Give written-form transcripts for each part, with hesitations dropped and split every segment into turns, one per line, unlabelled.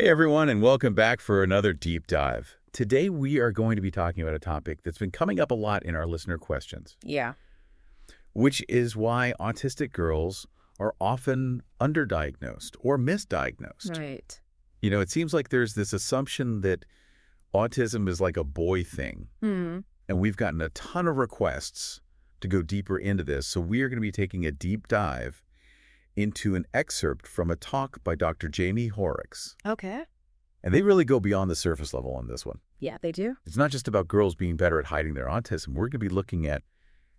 Hey everyone, and welcome back for another deep dive. Today we are going to be talking about a topic that's been coming up a lot in our listener questions,
Yeah.
which is why autistic girls are often underdiagnosed or misdiagnosed.
Right.
It seems like there's this assumption that autism is like a boy thing,
Hmm.
and we've gotten a ton of requests to go deeper into this, so we are going to be taking a deep dive into an excerpt from a talk by Dr. Jaime Hoerricks.
Okay.
And they really go beyond the surface level on this one.
Yeah, they do.
It's not just about girls being better at hiding their autism. We're going to be looking at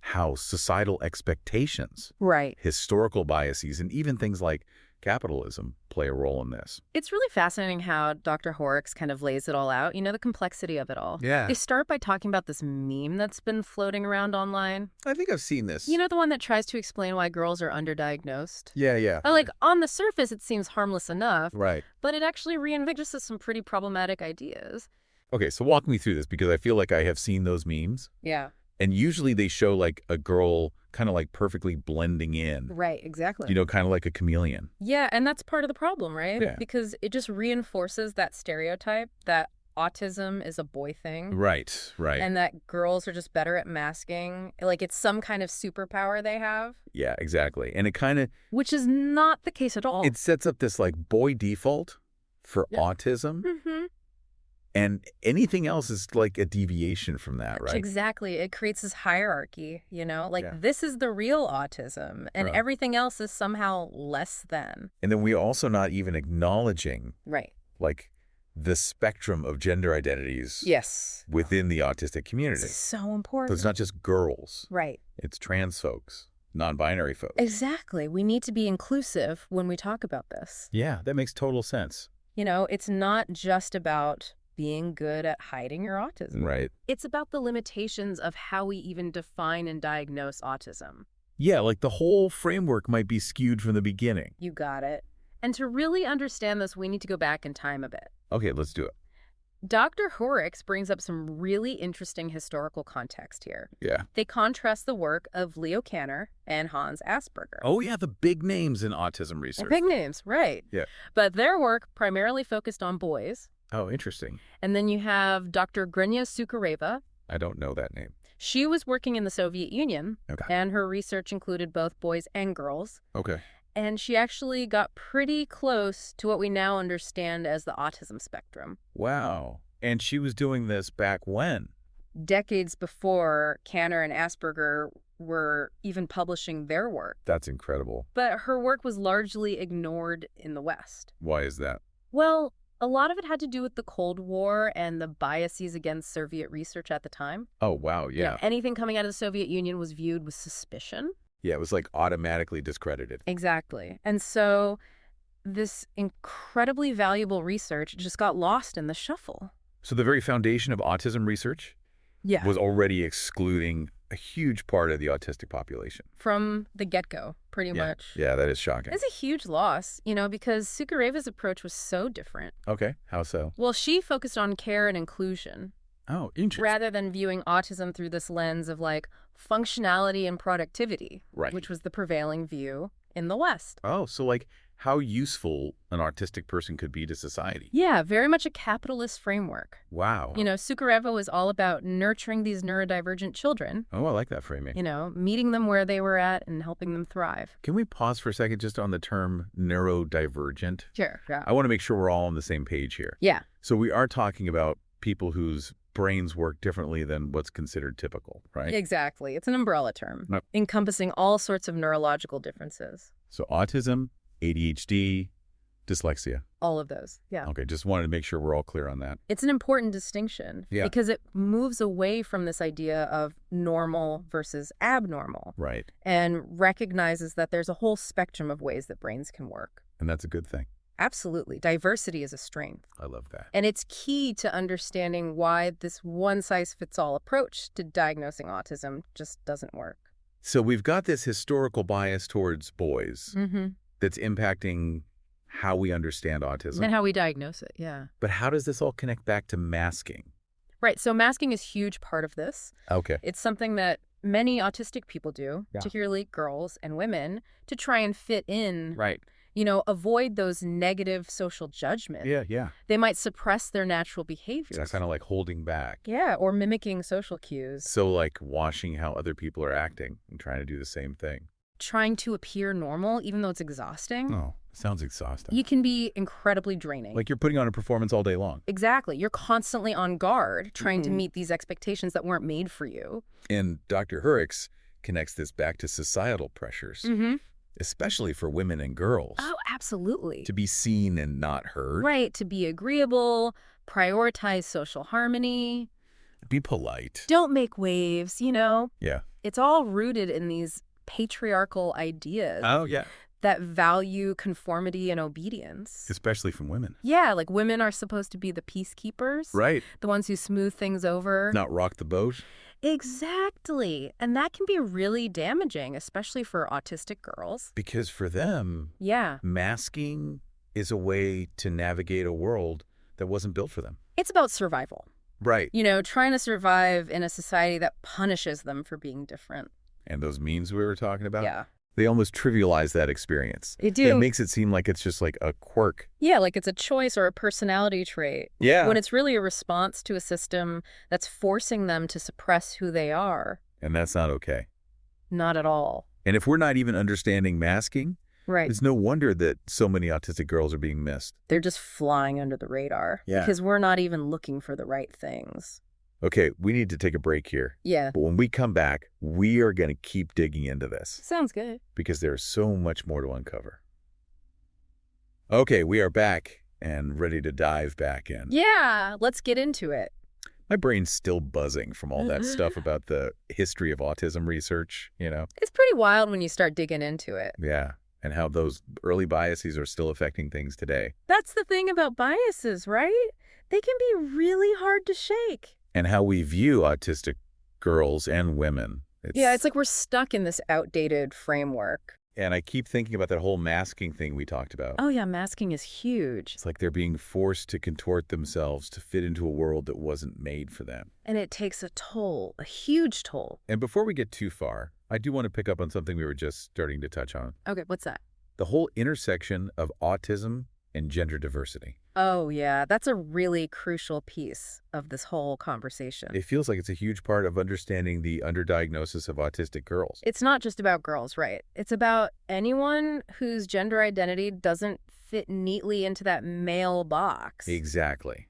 how societal expectations,
Right.
historical biases, and even things like capitalism play a role in this.
It's really fascinating how Dr. Hoerricks kind of lays it all out, the complexity of it all.
Yeah.
They start by talking about this meme that's been floating around online.
I think I've seen this.
The one that tries to explain why girls are underdiagnosed?
Yeah.
On the surface, it seems harmless enough,
Right.
but it actually reinvigorates some pretty problematic ideas.
Okay, so walk me through this because I feel like I have seen those memes.
Yeah.
And usually they show like a girl kind of like perfectly blending in,
Right, exactly.
kind of like a chameleon.
Yeah, and that's part of the problem, right?
Yeah.
Because it just reinforces that stereotype that autism is a boy thing.
Right.
And that girls are just better at masking. Like it's some kind of superpower they have.
Yeah, exactly. And it kind of,
Which is not the case at all.
it sets up this like boy default for autism.
Mm-hmm.
And anything else is like a deviation from that, right?
Exactly. It creates this hierarchy,
Yeah.
this is the real autism and
Right.
everything else is somehow less than.
And then we also not even acknowledging
Right.
like the spectrum of gender identities
Yes.
within the autistic community.
It's so
So
important.
it's not just girls,
Right.
it's trans folks, non-binary folks.
Exactly. We need to be inclusive when we talk about this.
Yeah, that makes total sense.
It's not just about being good at hiding your autism.
Right.
It's about the limitations of how we even define and diagnose autism.
Yeah, like the whole framework might be skewed from the beginning.
You got it. And to really understand this, we need to go back in time a bit.
Okay, let's do it.
Dr. Hoerricks brings up some really interesting historical context here.
Yeah.
They contrast the work of Leo Kanner and Hans Asperger.
Oh, yeah, the big names in autism
They're
research.
big names, right.
Yeah.
But their work primarily focused on boys.
Oh, interesting.
And then you have Dr. Grunya Sukareva.
I don't know that name.
She was working in the Soviet Union,
Okay.
and her research included both boys and girls.
Okay.
And she actually got pretty close to what we now understand as the autism spectrum.
Wow. And she was doing this back when?
Decades before Kanner and Asperger were even publishing their work.
That's incredible.
But her work was largely ignored in the West.
Why is that?
Well, a lot of it had to do with the Cold War and the biases against Soviet research at the time.
Oh, wow, yeah.
Anything coming out of the Soviet Union was viewed with suspicion.
Yeah, it was like automatically discredited.
Exactly. And so this incredibly valuable research just got lost in the shuffle.
So the very foundation of autism research
Yeah.
was already excluding a huge part of the autistic population.
From the get-go, pretty much.
Yeah, that is shocking.
It's a huge loss, because Sukareva's approach was so different.
Okay, how so?
Well, she focused on care and inclusion
Oh, interesting.
rather than viewing autism through this lens of functionality and productivity,
Right.
which was the prevailing view in the West.
Oh, so like how useful an autistic person could be to society.
Yeah, very much a capitalist framework.
Wow.
Sukareva was all about nurturing these neurodivergent children,
Oh, I like that framing.
meeting them where they were at and helping them thrive.
Can we pause for a second just on the term neurodivergent?
Sure. Yeah.
I want to make sure we're all on the same page here.
Yeah.
So we are talking about people whose brains work differently than what's considered typical, right?
Exactly. It's an umbrella term,
Yep.
encompassing all sorts of neurological differences.
So autism, ADHD, dyslexia.
All of those. Yeah.
Okay, just wanted to make sure we're all clear on that.
It's an important distinction because it moves away from this idea of normal versus abnormal
Right.
and recognizes that there's a whole spectrum of ways that brains can work.
And that's a good thing.
Absolutely. Diversity is a strength.
I love that.
And it's key to understanding why this one-size-fits-all approach to diagnosing autism just doesn't work.
So we've got this historical bias towards boys
Mm-hmm.
that's impacting how we understand autism.
And how we diagnose it, yeah.
But how does this all connect back to masking?
Right, so masking is a huge part of this.
Okay.
It's something that many autistic people do,
Yeah.
particularly girls and women, to try and fit in
Right.
avoid those negative social judgment.
Yeah.
They might suppress their natural
So
behaviors.
that's kind of like holding back.
Yeah, or mimicking social cues.
So like watching how other people are acting and trying to do the same thing.
Trying to appear normal, even though it's exhausting.
Oh, sounds exhausting.
You can be incredibly draining.
Like you're putting on a performance all day long.
Exactly. You're constantly on guard, trying to meet these expectations that weren't made for you.
And Dr. Hoerricks connects this back to societal pressures,
Mm-hmm.
especially for women and girls.
Oh, absolutely.
To be seen and not heard.
Right, to be agreeable, prioritize social harmony.
Be polite.
Don't make waves,
Yeah.
It's all rooted in these patriarchal ideas
Oh, yeah.
that value conformity and obedience.
Especially from women.
Yeah, like women are supposed to be the peacekeepers.
Right.
The ones who smooth things over.
Not rock the boat.
Exactly. And that can be really damaging, especially for autistic girls.
Because for them,
Yeah.
masking is a way to navigate a world that wasn't built for them.
It's about survival.
Right.
Trying to survive in a society that punishes them for being different.
And those memes we were talking about?
Yeah.
They almost trivialize that experience.
They do.
It makes it seem like it's just like a quirk.
Yeah, like it's a choice or a personality trait.
Yeah.
When it's really a response to a system that's forcing them to suppress who they are.
And that's not okay.
Not at all.
And if we're not even understanding masking,
Right.
it's no wonder that so many autistic girls are being missed.
They're just flying under the radar.
Yeah.
Because we're not even looking for the right things.
Okay, we need to take a break here.
Yeah.
But when we come back, we are going to keep digging into this
Sounds good.
because there's so much more to uncover. Okay, we are back and ready to dive back in.
Yeah, let's get into it.
My brain's still buzzing from all that stuff about the history of autism research,
It's pretty wild when you start digging into it.
Yeah, and how those early biases are still affecting things today.
That's the thing about biases, right? They can be really hard to shake.
And how we view autistic girls and women.
It's like we're stuck in this outdated framework.
And I keep thinking about that whole masking thing we talked about.
Oh yeah, masking is huge.
It's like they're being forced to contort themselves to fit into a world that wasn't made for them.
And it takes a toll, a huge toll.
And before we get too far, I do want to pick up on something we were just starting to touch on.
Okay, what's that?
The whole intersection of autism and gender diversity.
Oh yeah, that's a really crucial piece of this whole conversation.
It feels like it's a huge part of understanding the underdiagnosis of autistic girls.
It's not just about girls, right? It's about anyone whose gender identity doesn't fit neatly into that male box.
Exactly.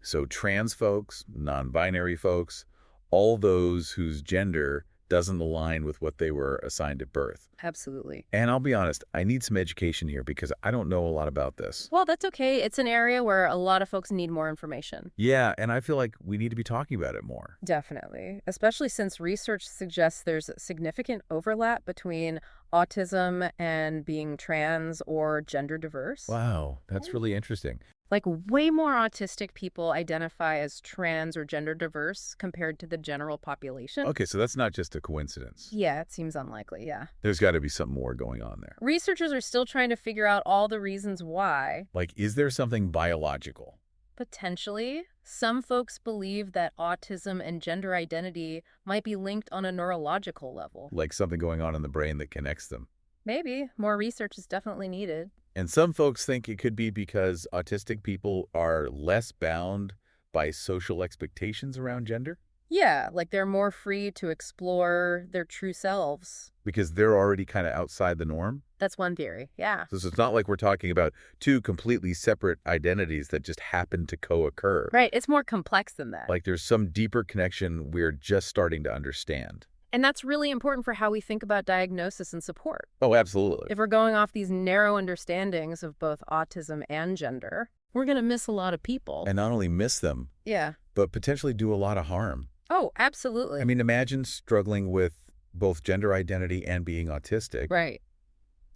So trans folks, non-binary folks, all those whose gender doesn't align with what they were assigned at birth.
Absolutely.
And I'll be honest, I need some education here because I don't know a lot about this.
Well, that's okay. It's an area where a lot of folks need more information.
Yeah, and I feel like we need to be talking about it more.
Definitely. Especially since research suggests there's significant overlap between autism and being trans or gender diverse.
Wow, that's really interesting.
Like way more autistic people identify as trans or gender diverse compared to the general population.
Okay, so that's not just a coincidence.
Yeah, it seems unlikely, yeah.
There's got to be something more going on there.
Researchers are still trying to figure out all the reasons why.
Like, is there something biological?
Potentially. Some folks believe that autism and gender identity might be linked on a neurological level.
Like something going on in the brain that connects them?
Maybe. More research is definitely needed.
And some folks think it could be because autistic people are less bound by social expectations around gender?
Yeah, like they're more free to explore their true selves.
Because they're already kind of outside the norm?
That's one theory, yeah.
So it's not like we're talking about two completely separate identities that just happen to co-occur.
Right, it's more complex than that.
Like there's some deeper connection we're just starting to understand.
And that's really important for how we think about diagnosis and support.
Oh, absolutely.
If we're going off these narrow understandings of both autism and gender, we're going to miss a lot of people.
And not only miss them,
Yeah.
but potentially do a lot of harm.
Oh, absolutely.
I mean, imagine struggling with both gender identity and being autistic.
Right.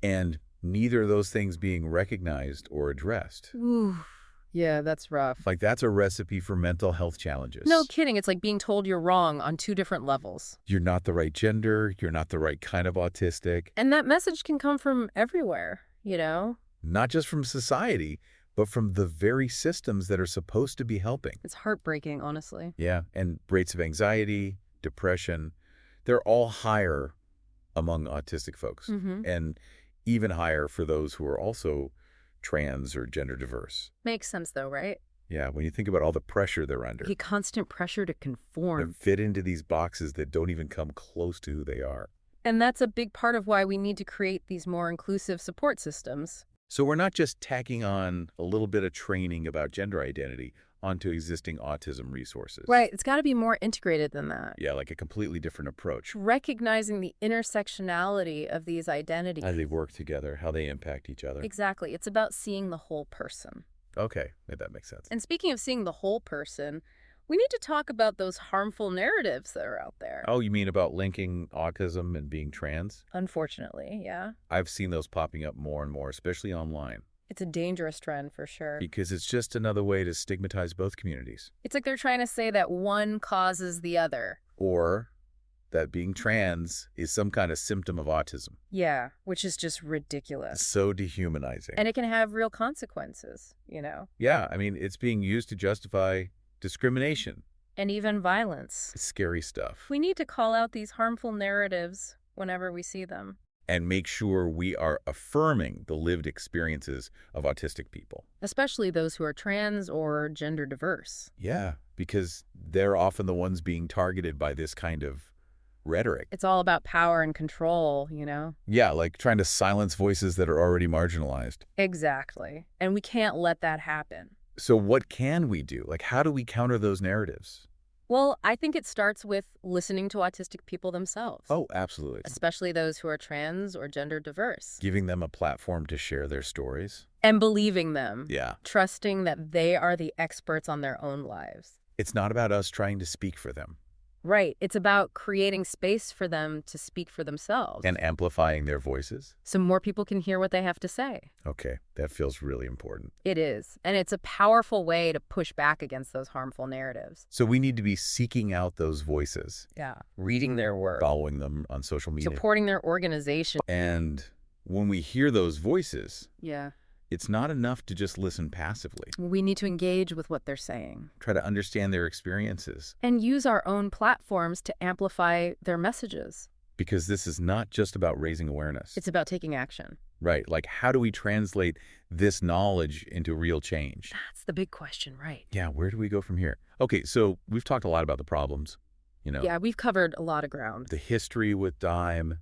And neither of those things being recognized or addressed.
Ooh. Yeah, that's rough.
Like that's a recipe for mental health challenges.
No kidding. It's like being told you're wrong on two different levels.
You're not the right gender. You're not the right kind of autistic.
And that message can come from everywhere,
Not just from society, but from the very systems that are supposed to be helping.
It's heartbreaking, honestly.
Yeah, and rates of anxiety, depression, they're all higher among autistic folks.
Mm-hmm.
And even higher for those who are also trans or gender diverse.
Makes sense, though, right?
Yeah, when you think about all the pressure they're under.
The constant pressure to
To
conform.
fit into these boxes that don't even come close to who they are.
And that's a big part of why we need to create these more inclusive support systems.
So we're not just tacking on a little bit of training about gender identity onto existing autism resources.
Right, it's got to be more integrated than that.
Yeah, like a completely different approach.
Recognizing the intersectionality of these identities.
How they work together, how they impact each other.
Exactly. It's about seeing the whole person.
Okay, that makes sense.
And speaking of seeing the whole person, we need to talk about those harmful narratives that are out there.
Oh, you mean about linking autism and being trans?
Unfortunately, yeah.
I've seen those popping up more and more, especially online.
It's a dangerous trend for sure.
Because it's just another way to stigmatize both communities.
It's like they're trying to say that one causes the other.
Or that being trans is some kind of symptom of autism.
Yeah, which is just ridiculous.
It's so dehumanizing.
And it can have real consequences, you know?
Yeah, I mean, it's being used to justify discrimination.
And even violence.
It's scary stuff.
We need to call out these harmful narratives whenever we see them.
And make sure we are affirming the lived experiences of autistic people.
Especially those who are trans or gender diverse.
Yeah, because they're often the ones being targeted by this kind of rhetoric.
It's all about power and control, you know?
Yeah, like trying to silence voices that are already marginalized.
Exactly. And we can't let that happen.
So what can we do? Like, how do we counter those narratives?
Well, I think it starts with listening to autistic people themselves.
Oh, absolutely.
Especially those who are trans or gender diverse.
Giving them a platform to share their stories.
And believing them.
Yeah.
Trusting that they are the experts on their own lives.
It's not about us trying to speak for them.
Right. It's about creating space for them to speak for themselves.
And amplifying their voices.
So more people can hear what they have to say.
Okay, that feels really important.
It is. And it's a powerful way to push back against those harmful narratives.
So we need to be seeking out those voices.
Yeah. Reading their work.
Following them on social media.
Supporting their organization.
And when we hear those voices,
yeah,
it's not enough to just listen passively.
we need to engage with what they're saying.
Try to understand their experiences.
And use our own platforms to amplify their messages.
Because this is not just about raising awareness.
It's about taking action.
Right. Like, how do we translate this knowledge into real change?
That's the big question, right?
Yeah, where do we go from here? Okay, so we've talked a lot about the problems, you know.
Yeah, we've covered a lot of ground.
The history with DIME,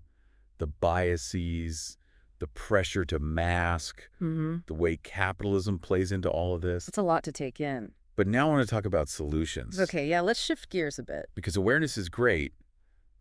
the biases, the pressure to mask, the way capitalism plays into all of this.
It's a lot to take in.
But now I want to talk about solutions.
Okay, yeah, let's shift gears a bit.
Because awareness is great,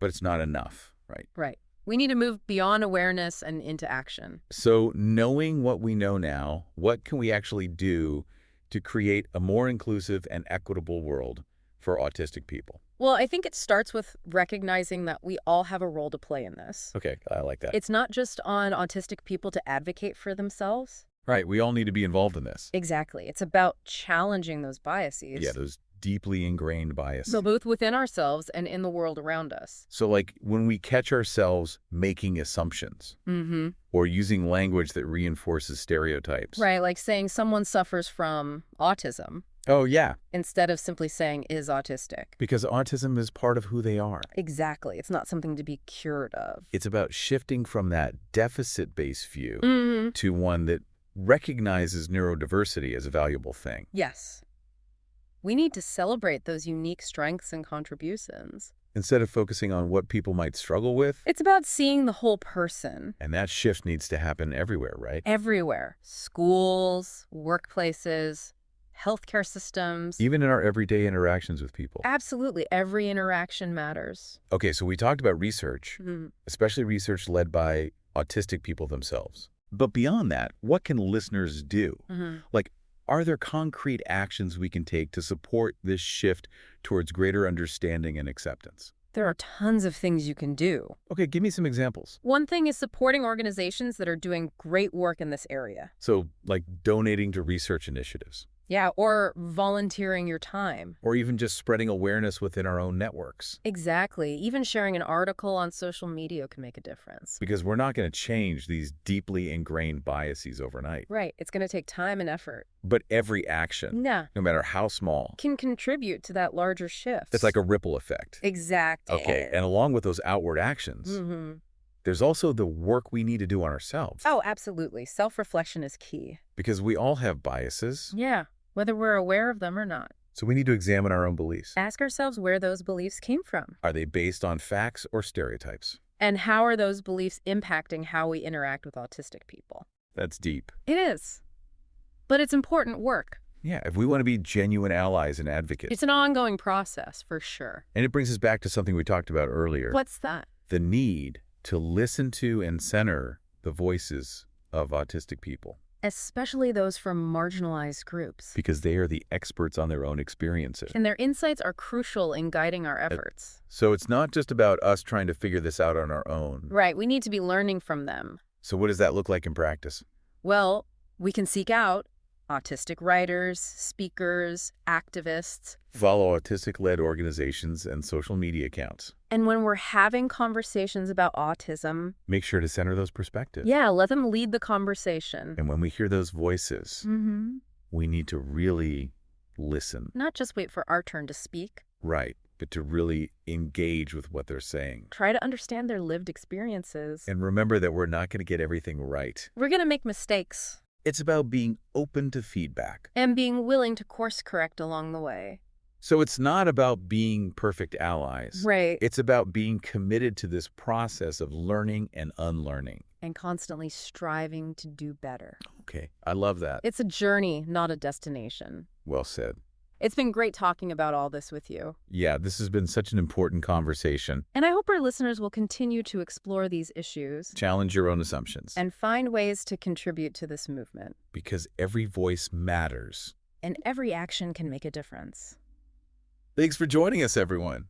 but it's not enough, right?
Right. We need to move beyond awareness and into action.
So knowing what we know now, what can we actually do to create a more inclusive and equitable world for autistic people?
Well, I think it starts with recognizing that we all have a role to play in this.
Okay, I like that.
It's not just on autistic people to advocate for themselves.
Right, we all need to be involved in this.
Exactly. It's about challenging those biases.
Yeah, those deeply ingrained biases.
So both within ourselves and in the world around us.
So like when we catch ourselves making assumptions or using language that reinforces stereotypes.
Right, like saying someone suffers from autism
Oh, yeah.
instead of simply saying is autistic.
Because autism is part of who they are.
Exactly. It's not something to be cured of.
It's about shifting from that deficit-based view to one that recognizes neurodiversity as a valuable thing.
Yes. We need to celebrate those unique strengths and contributions.
Instead of focusing on what people might struggle with.
It's about seeing the whole person.
And that shift needs to happen everywhere, right?
Everywhere. Schools, workplaces, healthcare systems.
Even in our everyday interactions with people.
Absolutely. Every interaction matters.
Okay, so we talked about research, especially research led by autistic people themselves. But beyond that, what can listeners do? Like, are there concrete actions we can take to support this shift towards greater understanding and acceptance?
There are tons of things you can do.
Okay, give me some examples.
One thing is supporting organizations that are doing great work in this area.
So, like donating to research initiatives.
Yeah, or volunteering your time.
Or even just spreading awareness within our own networks.
Exactly. Even sharing an article on social media can make a difference.
Because we're not going to change these deeply ingrained biases overnight.
Right. It's going to take time and effort.
But every action, no matter how small,
can contribute to that larger shift.
It's like a ripple effect.
Exactly.
Okay, and along with those outward actions, There's also the work we need to do on ourselves.
Oh, absolutely. Self-reflection is key.
Because we all have biases.
Yeah, whether we're aware of them or not.
So we need to examine our own beliefs.
Ask ourselves where those beliefs came from.
Are they based on facts or stereotypes?
And how are those beliefs impacting how we interact with autistic people?
That's deep.
It is. But it's important work.
Yeah, if we want to be genuine allies and advocates.
It's an ongoing process, for sure.
And it brings us back to something we talked about earlier.
What's that?
The need to listen to and center the voices of autistic people.
Especially those from marginalized groups.
Because they are the experts on their own experiences.
And their insights are crucial in guiding our efforts.
So it's not just about us trying to figure this out on our own.
Right, we need to be learning from them.
So what does that look like in practice?
Well, we can seek out autistic writers, speakers, activists.
Follow autistic-led organizations and social media accounts.
And when we're having conversations about autism,
make sure to center those perspectives.
Yeah, let them lead the conversation.
And when we hear those voices, we need to really listen.
Not just wait for our turn to speak.
Right, but to really engage with what they're saying.
Try to understand their lived experiences.
And remember that we're not going to get everything right.
We're going to make mistakes.
It's about being open to feedback.
And being willing to course correct along the way.
So it's not about being perfect allies.
Right.
It's about being committed to this process of learning and unlearning.
And constantly striving to do better.
Okay, I love that.
It's a journey, not a destination.
Well said.
It's been great talking about all this with you.
Yeah, this has been such an important conversation.
And I hope our listeners will continue to explore these issues.
Challenge your own assumptions.
And find ways to contribute to this movement.
Because every voice matters.
And every action can make a difference.
Thanks for joining us, everyone.